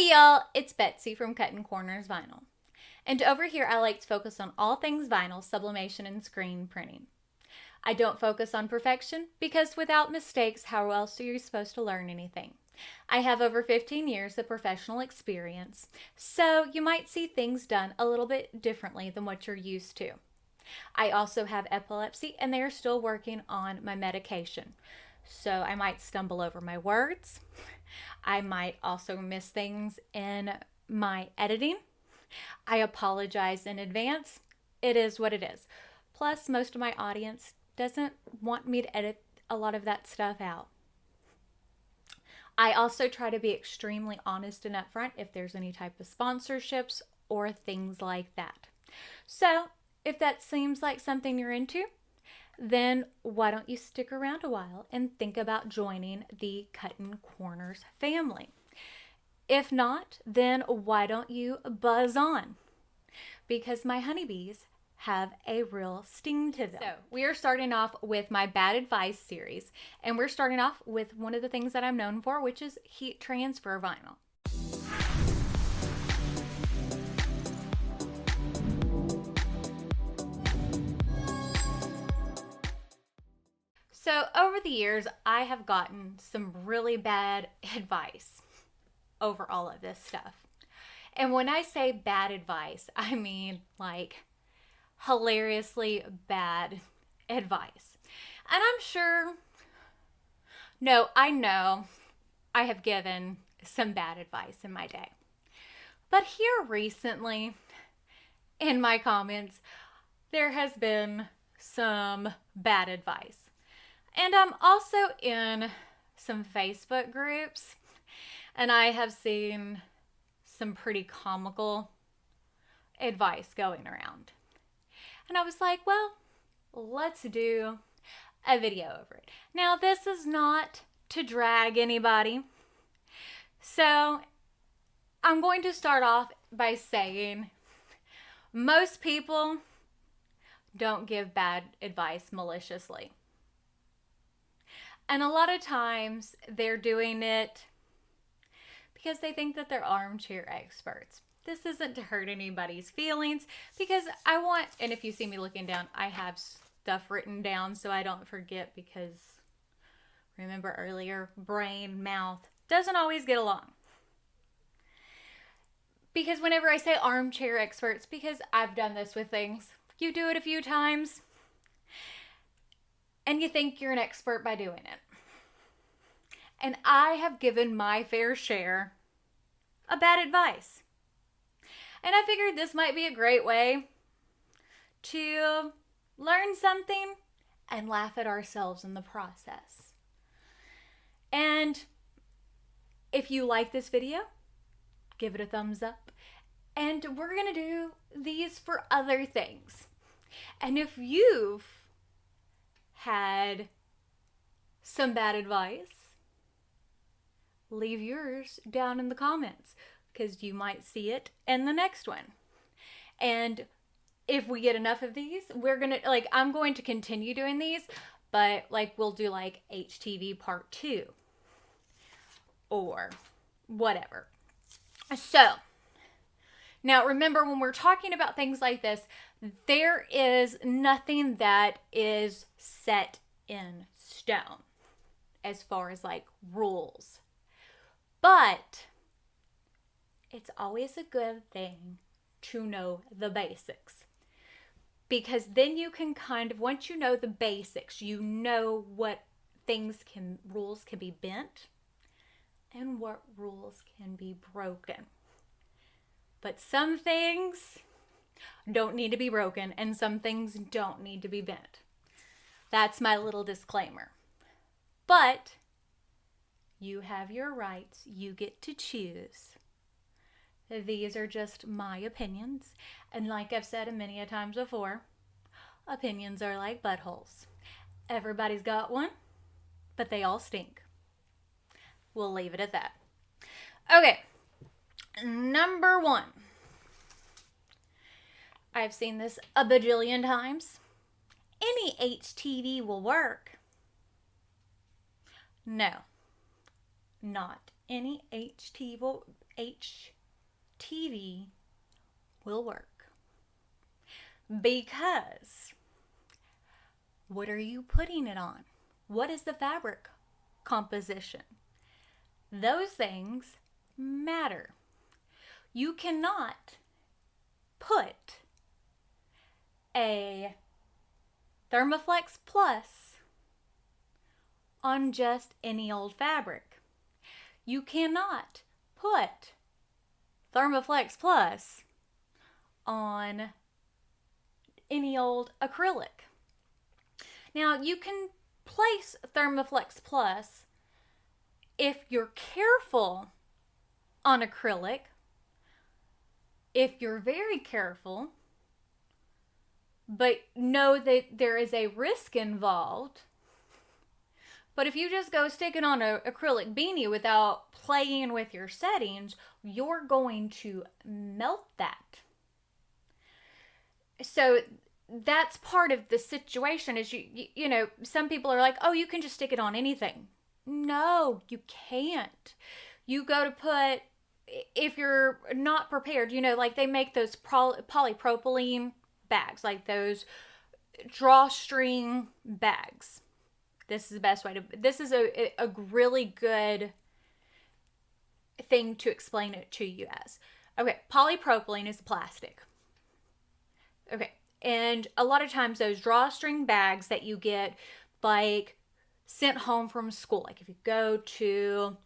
Hey y'all, it's Betsy from Cuttin Corners Vinyl. And over here I like to focus on all things vinyl, sublimation, and screen printing. I don't focus on perfection because without mistakes, how else are you supposed to learn anything? I have over 15 years of professional experience, so you might see things done a little bit differently than what you're used to. I also have epilepsy and they are still working on my medication. So I might stumble over my words. I might also miss things in my editing. I apologize in advance. It is what it is. Plus, most of my audience doesn't want me to edit a lot of that stuff out. I also try to be extremely honest and upfront if there's any type of sponsorships or things like that. So, if that seems like something you're into, then why don't you stick around a while and think about joining the Cuttin Corners family? If not, then why don't you buzz on? Because my honeybees have a real sting to them. So we are starting off with my bad advice series, and we're starting off with one of the things that I'm known for, which is heat transfer vinyl. So over the years, I have gotten some really bad advice over all of this stuff. And when I say bad advice, I mean like hilariously bad advice. And I'm sure, no, I know I have given some bad advice in my day. But here recently, in my comments, there has been some bad advice. And I'm also in some Facebook groups, and I have seen some pretty comical advice going around. And I was like, well, let's do a video over it. Now, this is not to drag anybody. So I'm going to start off by saying most people don't give bad advice maliciously. And a lot of times they're doing it because they think that they're armchair experts. This isn't to hurt anybody's feelings because I want, and if you see me looking down, I have stuff written down so I don't forget because remember earlier, brain, mouth doesn't always get along. Because whenever I say armchair experts, because I've done this with things, you do it a few times and you think you're an expert by doing it. And I have given my fair share of bad advice. And I figured this might be a great way to learn something and laugh at ourselves in the process. And if you like this video, give it a thumbs up. And we're going to do these for other things. And if you've had some bad advice, leave yours down in the comments because you might see it in the next one. And if we get enough of these, we're gonna, like, I'm going to continue doing these, but like we'll do like HTV part 2 or whatever. So now remember, when we're talking about things like this, there is nothing that is set in stone as far as like rules. But it's always a good thing to know the basics. Because then you can kind of, once you know the basics, you know what rules can be bent and what rules can be broken. But some things don't need to be broken and some things don't need to be bent. That's my little disclaimer. But you have your rights. You get to choose. These are just my opinions. And like I've said many a times before, opinions are like buttholes. Everybody's got one, but they all stink. We'll leave it at that. Okay, number 1. I've seen this a bajillion times. Any HTV will work. No, not any HTV HTV will work. Because what are you putting it on? What is the fabric composition? Those things matter. You cannot put a Thermoflex Plus on just any old fabric. You cannot put Thermoflex Plus on any old acrylic. Now, you can place Thermoflex Plus if you're careful on acrylic. If you're very careful, but know that there is a risk involved. But if you just go stick it on an acrylic beanie without playing with your settings, you're going to melt that. So that's part of the situation is you know, some people are like, oh, you can just stick it on anything. No, you can't. You go to put, if you're not prepared, you know, like they make those polypropylene bags, like those drawstring bags. This is the best way to, this is a really good thing to explain it to you as. Okay, polypropylene is plastic. Okay, and a lot of times those drawstring bags that you get like sent home from school, like if you go to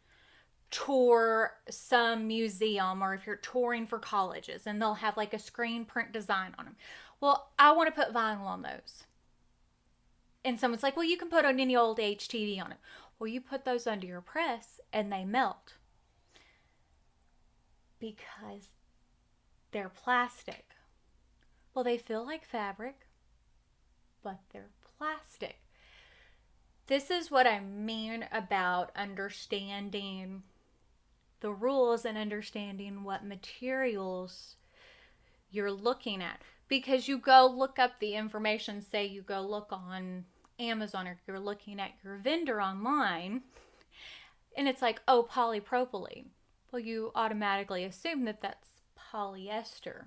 tour some museum or if you're touring for colleges and they'll have like a screen print design on them. Well, I want to put vinyl on those. And someone's like, well, you can put on any old HTV on it. Well, you put those under your press and they melt. Because they're plastic. Well, they feel like fabric, but they're plastic. This is what I mean about understanding the rules and understanding what materials you're looking at. Because you go look up the information, say you go look on Amazon or you're looking at your vendor online, and it's like, oh, polypropylene. Well, you automatically assume that that's polyester.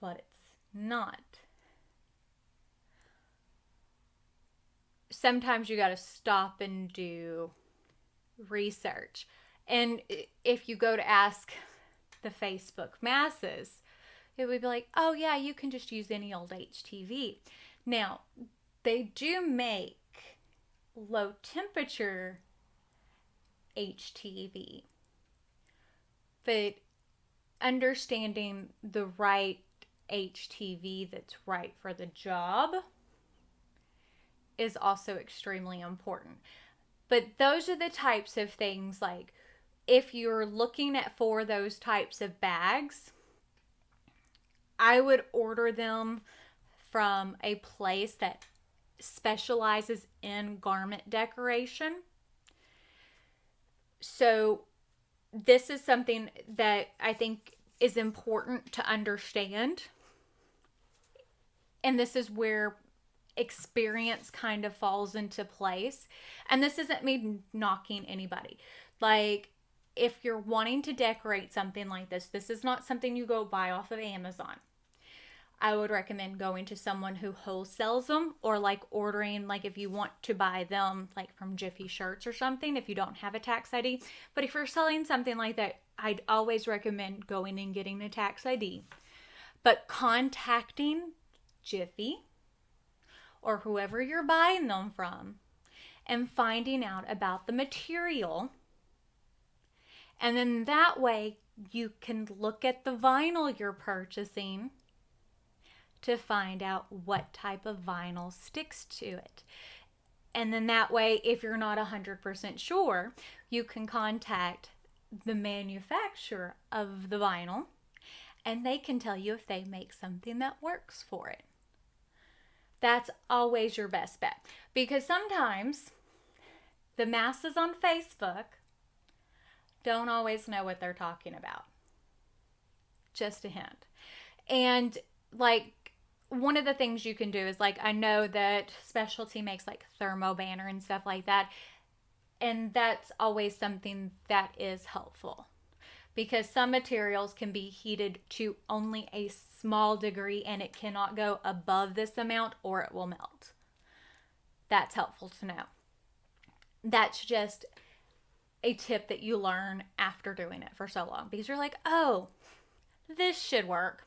But it's not. Sometimes you got to stop and do research. And if you go to ask the Facebook masses, it would be like, oh yeah, you can just use any old HTV. Now, they do make low temperature HTV, but understanding the right HTV that's right for the job is also extremely important. But those are the types of things, like if you're looking at for those types of bags, I would order them from a place that specializes in garment decoration. So this is something that I think is important to understand. And this is where experience kind of falls into place. And this isn't me knocking anybody. Like, if you're wanting to decorate something like this, this is not something you go buy off of Amazon. I would recommend going to someone who wholesales them, or like ordering, like if you want to buy them like from Jiffy Shirts or something, if you don't have a tax ID. But if you're selling something like that, I'd always recommend going and getting a tax ID. But contacting Jiffy or whoever you're buying them from and finding out about the material. And then that way you can look at the vinyl you're purchasing to find out what type of vinyl sticks to it. And then that way, if you're not 100% sure, you can contact the manufacturer of the vinyl and they can tell you if they make something that works for it. That's always your best bet, because sometimes the masses on Facebook don't always know what they're talking about. Just a hint. And like, one of the things you can do is, like, I know that Specialty makes like thermo banner and stuff like that. And that's always something that is helpful, because some materials can be heated to only a small degree and it cannot go above this amount or it will melt. That's helpful to know. That's just a tip that you learn after doing it for so long, because you're like, oh, this should work.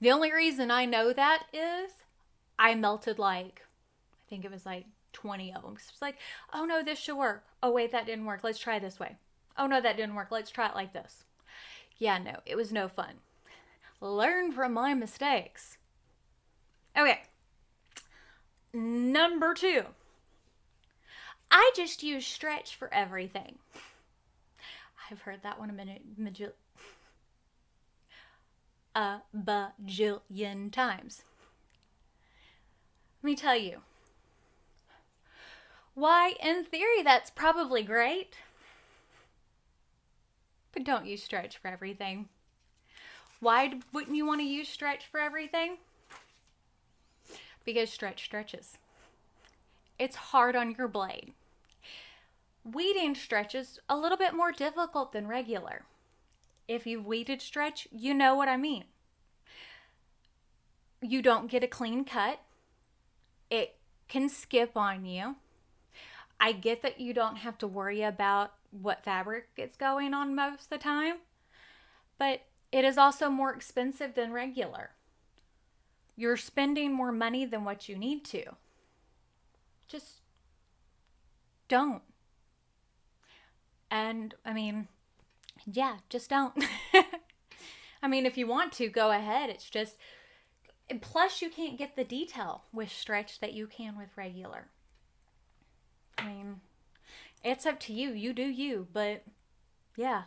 The only reason I know that is I melted I think it was 20 of them. It's like, oh no, this should work. Oh wait, that didn't work. Let's try this way. Oh no, that didn't work. Let's try it like this. Yeah, no, it was no fun. Learn from my mistakes. Okay. Number 2. I just use stretch for everything. I've heard that one a bajillion times. Let me tell you. Why, in theory, that's probably great. But don't use stretch for everything. Why wouldn't you want to use stretch for everything? Because stretch stretches. It's hard on your blade. Weeding stretch is a little bit more difficult than regular. If you've weeded stretch, you know what I mean. You don't get a clean cut. It can skip on you. I get that you don't have to worry about what fabric it's going on most of the time, but it is also more expensive than regular. You're spending more money than what you need to. Just don't. And just don't. If you want to, go ahead. It's just, plus you can't get the detail with stretch that you can with regular. It's up to you. You do you. But yeah,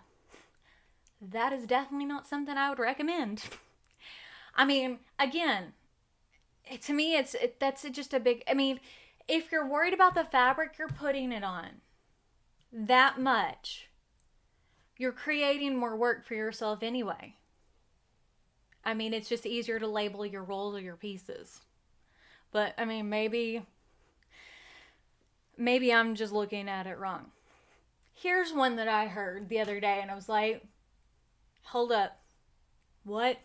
that is definitely not something I would recommend. Again, to me, that's just a big, if you're worried about the fabric you're putting it on that much, you're creating more work for yourself anyway. It's just easier to label your rolls or your pieces. But, maybe I'm just looking at it wrong. Here's one that I heard the other day and I was like, hold up. What?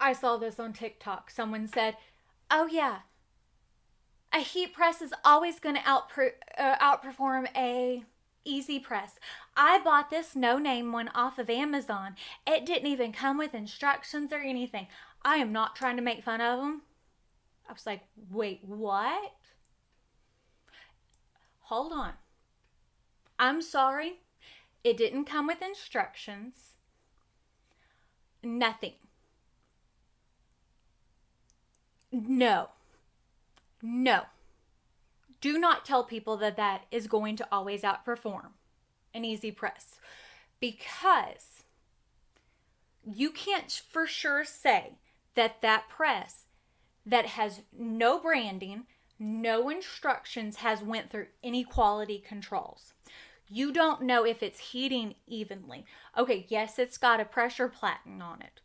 I saw this on TikTok. Someone said, oh yeah, a heat press is always going to outperform a easy press. I bought this no-name one off of Amazon. It didn't even come with instructions or anything. I am not trying to make fun of them. I was like, wait, what? Hold on. I'm sorry. It didn't come with instructions. Nothing. No. Do not tell people that is going to always outperform an easy press, because you can't for sure say that press that has no branding, no instructions, has went through any quality controls. You don't know if it's heating evenly. Okay, yes, it's got a pressure platen on it,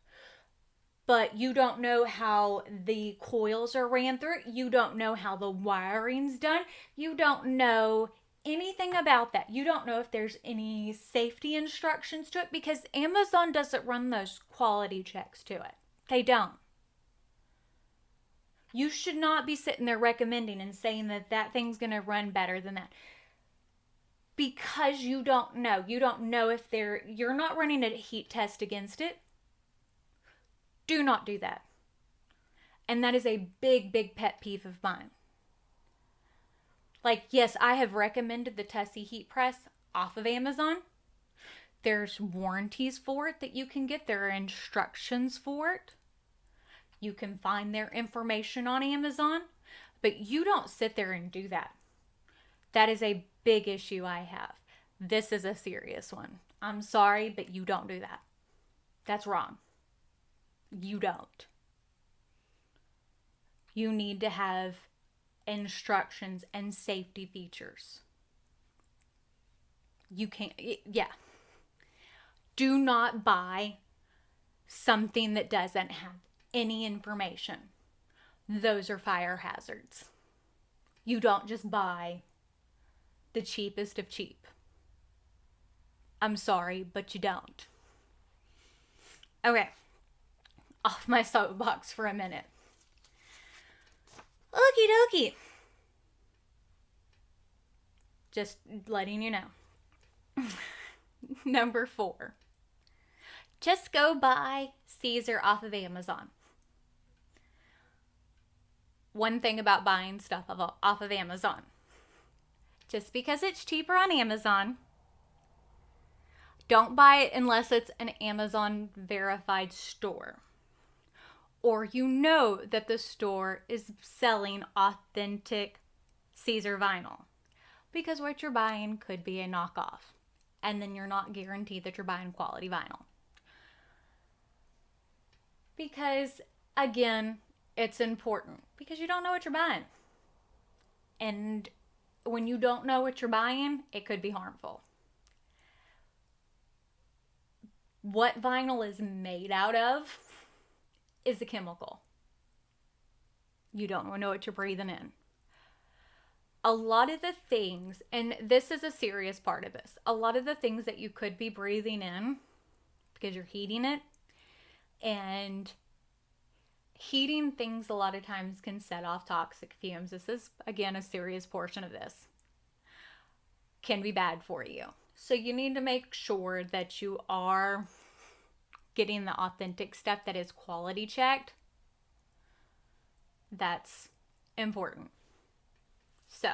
but you don't know how the coils are ran through. You don't know how the wiring's done. You don't know anything about that. You don't know if there's any safety instructions to it, because Amazon doesn't run those quality checks to it. They don't. You should not be sitting there recommending and saying that thing's going to run better than that, because you don't know. You don't know if you're not running a heat test against it. Do not do that. And that is a big, big pet peeve of mine. Yes, I have recommended the Tessie heat press off of Amazon. There's warranties for it that you can get. There are instructions for it. You can find their information on Amazon, but you don't sit there and do that. That is a big issue I have. This is a serious one. I'm sorry, but you don't do that. That's wrong. You don't. You need to have instructions and safety features. You can't, yeah. Do not buy something that doesn't have any information. Those are fire hazards. You don't just buy the cheapest of cheap. I'm sorry, but you don't. Okay, off my soapbox for a minute. Okie dokie. Just letting you know. Number 4. Just go buy Caesar off of Amazon. One thing about buying stuff off of Amazon. Just because it's cheaper on Amazon, don't buy it unless it's an Amazon verified store. Or you know that the store is selling authentic Caesar vinyl. Because what you're buying could be a knockoff. And then you're not guaranteed that you're buying quality vinyl. Because, again, it's important. Because you don't know what you're buying. And when you don't know what you're buying, it could be harmful. What vinyl is made out of is a chemical. You don't know what you're breathing in. A lot of the things, and this is a serious part of this, a lot of the things that you could be breathing in because you're heating it, and heating things a lot of times can set off toxic fumes. This is, again, a serious portion of this. Can be bad for you. So you need to make sure that you are getting the authentic stuff that is quality checked. That's important. So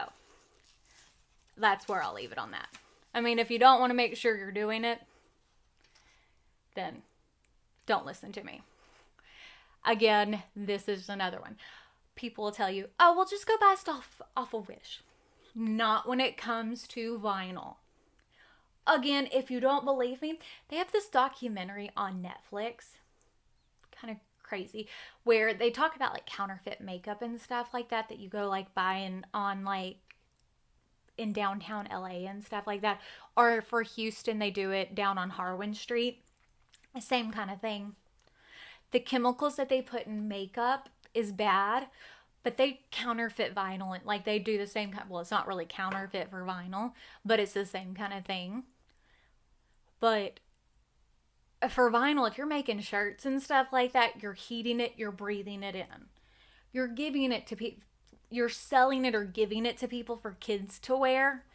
that's where I'll leave it on that. I mean, if you don't want to make sure you're doing it, then don't listen to me. Again, this is another one. People will tell you, oh, well, just go buy stuff off of Wish. Not when it comes to vinyl. Again, if you don't believe me, they have this documentary on Netflix, kind of crazy, where they talk about like counterfeit makeup and stuff like that you go like buying on like in downtown LA and stuff like that. Or for Houston, they do it down on Harwin Street. The same kind of thing. The chemicals that they put in makeup is bad, but they counterfeit vinyl. And like they do the same kind. Well, it's not really counterfeit for vinyl, but it's the same kind of thing. But for vinyl, if you're making shirts and stuff like that, you're heating it, you're breathing it in. You're giving it to people. You're selling it or giving it to people for kids to wear.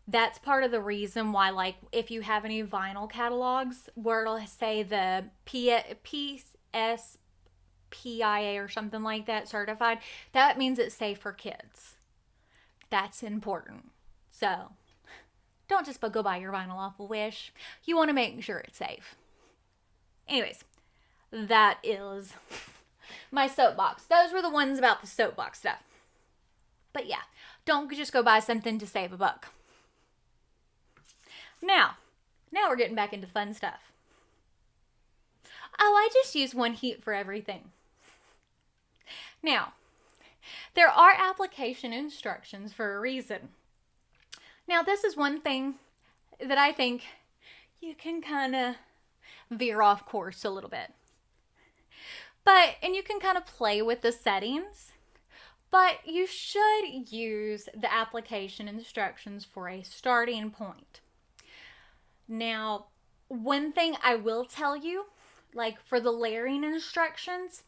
That's part of the reason why, like, if you have any vinyl catalogs where it'll say the PSPIA or something like that certified, that means it's safe for kids. That's important. So, don't just go buy your vinyl off of Wish. You want to make sure it's safe. Anyways, that is my soapbox. Those were the ones about the soapbox stuff. But yeah, don't just go buy something to save a buck. Now we're getting back into fun stuff. Oh, I just use one heat for everything. Now, there are application instructions for a reason. Now, this is one thing that I think you can kind of veer off course a little bit. And you can kind of play with the settings, but you should use the application instructions for a starting point. Now, one thing I will tell you, like for the layering instructions,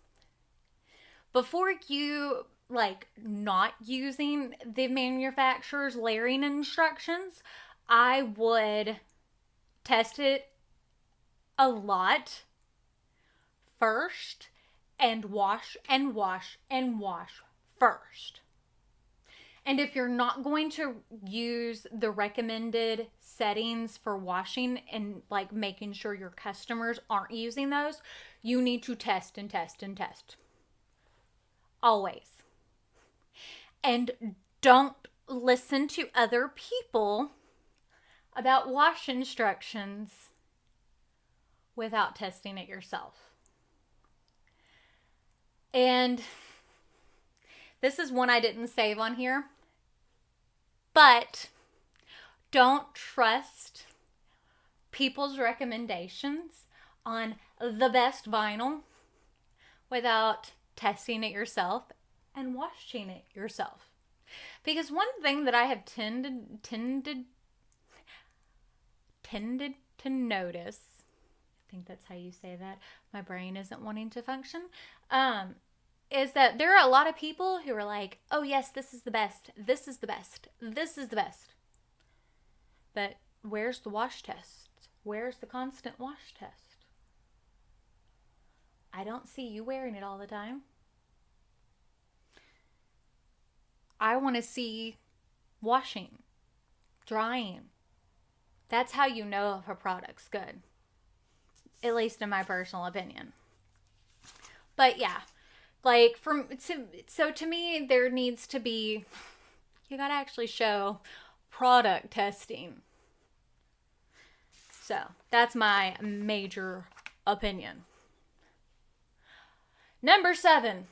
before you not using the manufacturer's layering instructions, I would test it a lot first and wash and wash and wash first. And if you're not going to use the recommended settings for washing and like making sure your customers aren't using those, you need to test and test and test. Always. And don't listen to other people about wash instructions without testing it yourself. And this is one I didn't save on here, but don't trust people's recommendations on the best vinyl without testing it yourself and washing it yourself. Because one thing that I have tended to notice, I think that's how you say that, my brain isn't wanting to function, is that there are a lot of people who are like, oh yes, this is the best, this is the best, this is the best. But where's the wash test? Where's the constant wash test? I don't see you wearing it all the time. I want to see washing, drying. That's how you know if a product's good. At least in my personal opinion. But yeah, like so to me, there needs to be, you gotta actually show product testing. So that's my major opinion. Number 7,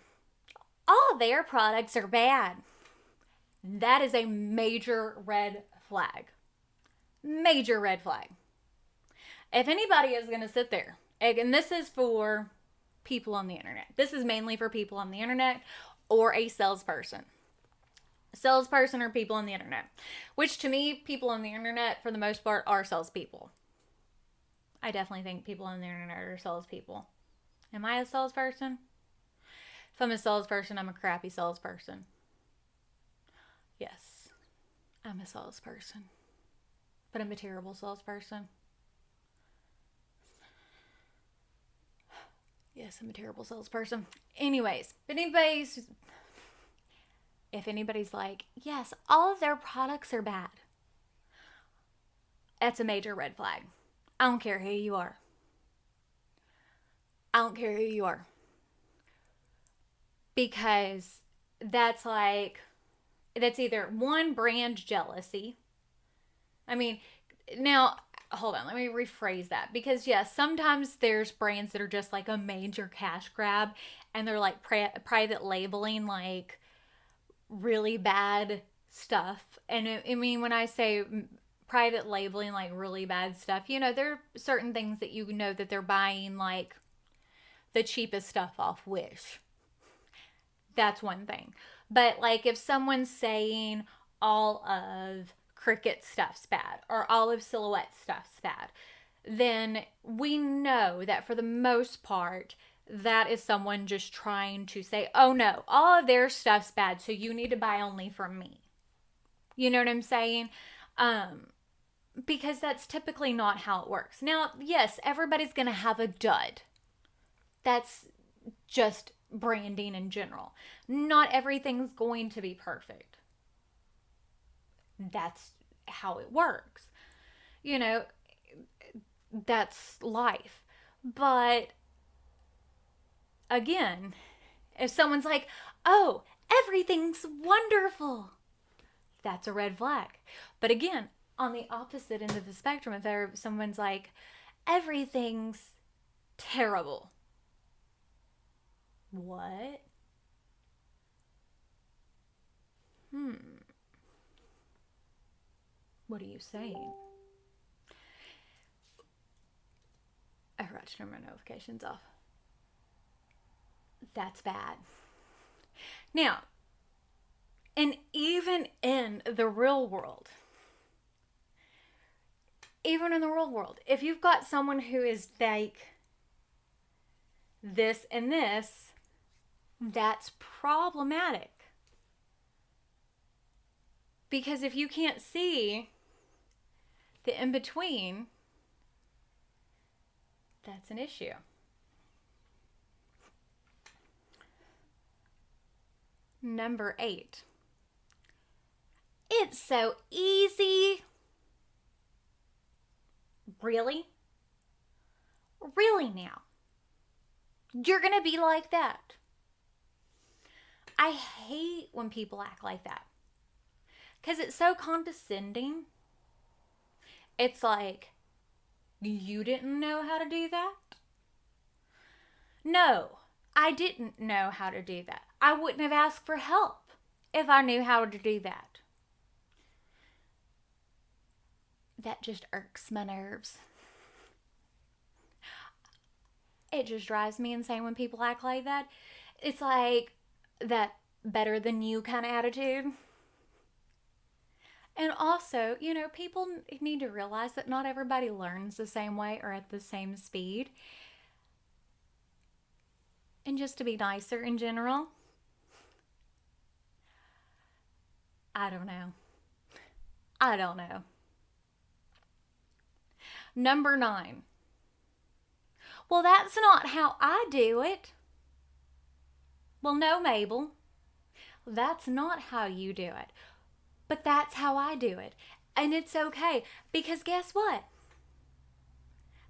all their products are bad. That is a major red flag. Major red flag. If anybody is going to sit there, and this is for people on the internet. This is mainly for people on the internet or a salesperson. Salesperson or people on the internet. Which to me, people on the internet for the most part are salespeople. I definitely think people on the internet are salespeople. Am I a salesperson? If I'm a salesperson, I'm a crappy salesperson. Yes, I'm a salesperson. But I'm a terrible salesperson. Yes, I'm a terrible salesperson. Anyways, if anybody's like, yes, all of their products are bad, that's a major red flag. I don't care who you are. I don't care who you are. Because that's either one, brand jealousy. I mean, now, hold on, let me rephrase that. Because yes, sometimes there's brands that are just like a major cash grab, and they're like private labeling like really bad stuff. And I mean, when I say private labeling like really bad stuff, you know, there are certain things that you know that they're buying like the cheapest stuff off Wish. That's one thing. But like if someone's saying all of Cricut stuff's bad or all of Silhouette stuff's bad, then we know that for the most part, that is someone just trying to say, oh no, all of their stuff's bad, so you need to buy only from me. You know what I'm saying? Because that's typically not how it works. Now, yes, everybody's going to have a dud. That's just branding in general. Not everything's going to be perfect. That's how it works. You know, that's life. But again, if someone's like, oh, everything's wonderful, that's a red flag. But again, on the opposite end of the spectrum, if someone's like, everything's terrible. What? What are you saying? I forgot to turn my notifications off. That's bad. Now, and even in the real world, if you've got someone who is like this and this, that's problematic. Because if you can't see the in-between, that's an issue. Number 8. It's so easy. Really? Really now? You're gonna be like that? I hate when people act like that. Because it's so condescending. It's like, you didn't know how to do that? No, I didn't know how to do that. I wouldn't have asked for help if I knew how to do that. That just irks my nerves. It just drives me insane when people act like that. It's like that better than you kind of attitude. And also, you know, people need to realize that not everybody learns the same way or at the same speed. And just to be nicer in general, I don't know. I don't know. Number 9. Well, that's not how I do it. Well, no, Mabel. That's not how you do it. But that's how I do it. And it's okay. Because guess what?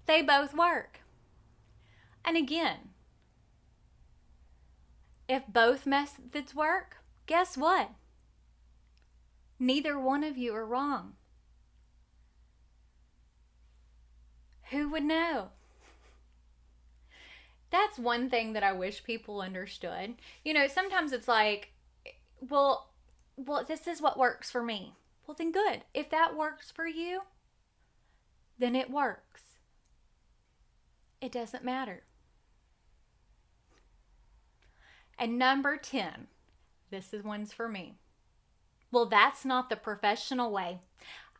They both work. And again, if both methods work, guess what? Neither one of you are wrong. Who would know? That's one thing that I wish people understood. You know, sometimes it's like, well, this is what works for me. Well, then good. If that works for you, then it works. It doesn't matter. And number 10, this is one's for me. Well, that's not the professional way.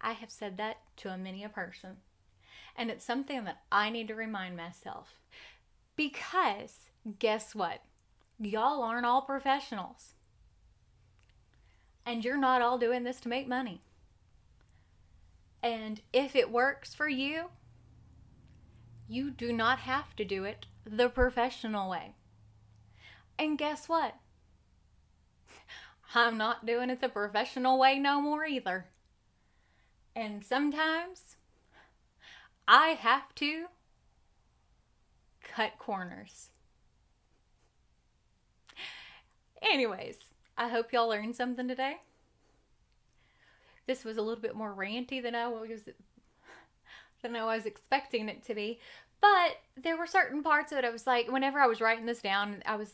I have said that to many a person. And it's something that I need to remind myself. Because guess what? Y'all aren't all professionals. And you're not all doing this to make money. And if it works for you, you do not have to do it the professional way. And guess what? I'm not doing it the professional way no more either. And sometimes I have to cut corners. Anyways, I hope y'all learned something today. This was a little bit more ranty than I was expecting it to be. But there were certain parts of it, I was like, whenever I was writing this down, I was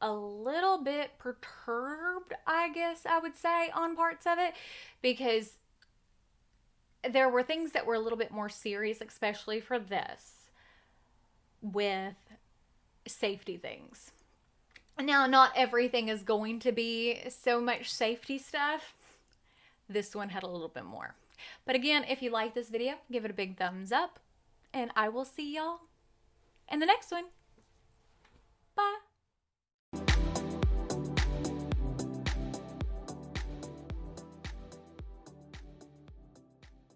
a little bit perturbed, I guess I would say, on parts of it. Because there were things that were a little bit more serious, especially for this, with safety things. Now, not everything is going to be so much safety stuff. This one had a little bit more. But again, if you like this video, give it a big thumbs up. And I will see y'all in the next one. Bye.